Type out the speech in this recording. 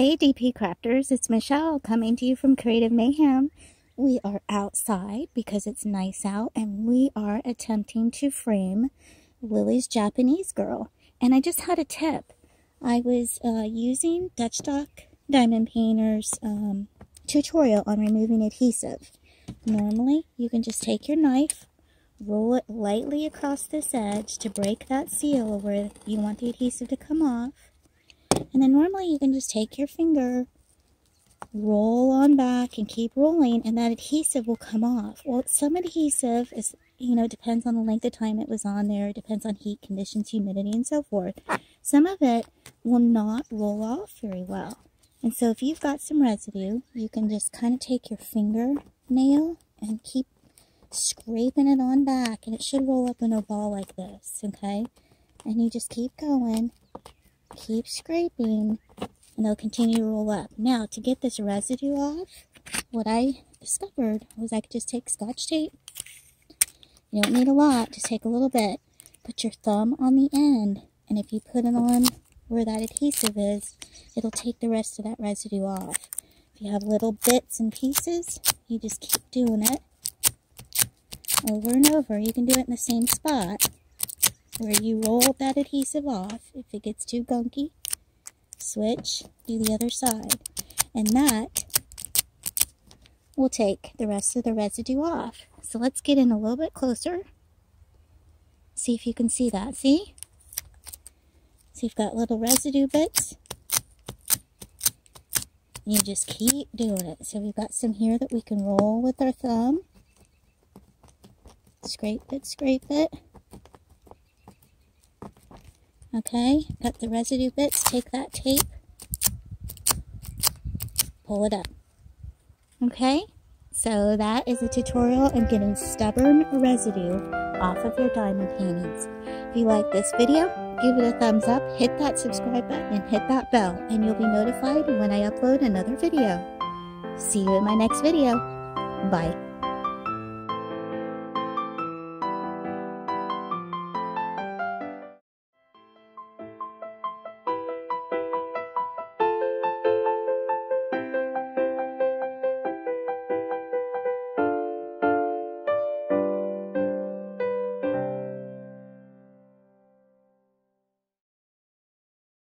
Hey DP Crafters, it's Michelle coming to you from Creative Mayhem. We are outside because it's nice out and we are attempting to frame Lily's Japanese girl. And I just had a tip. I was using Dutch Stock Diamond Painter's tutorial on removing adhesive. Normally, you can just take your knife, roll it lightly across this edge to break that seal where you want the adhesive to come off. And then normally you can just take your finger, roll on back and keep rolling and that adhesive will come off. Well, some adhesive is, depends on the length of time it was on there. It depends on heat conditions, humidity, and so forth. Some of it will not roll off very well. And so if you've got some residue, you can just kind of take your fingernail and keep scraping it on back. And it should roll up in a ball like this, okay? And you just keep going. Keep scraping and they'll continue to roll up. Now, to get this residue off, what I discovered was I could just take Scotch tape. You don't need a lot, just take a little bit. Put your thumb on the end, and if you put it on where that adhesive is, it'll take the rest of that residue off. If you have little bits and pieces, you just keep doing it over and over. You can do it in the same spot where you roll that adhesive off. If it gets too gunky, switch, do the other side. And that will take the rest of the residue off. So let's get in a little bit closer. See if you can see that. See? So you've got little residue bits. You just keep doing it. So we've got some here that we can roll with our thumb. Scrape it, scrape it. Okay, got the residue bits, take that tape, pull it up. Okay, so that is a tutorial on getting stubborn residue off of your diamond paintings. If you like this video, give it a thumbs up, hit that subscribe button, and hit that bell, and you'll be notified when I upload another video. See you in my next video. Bye.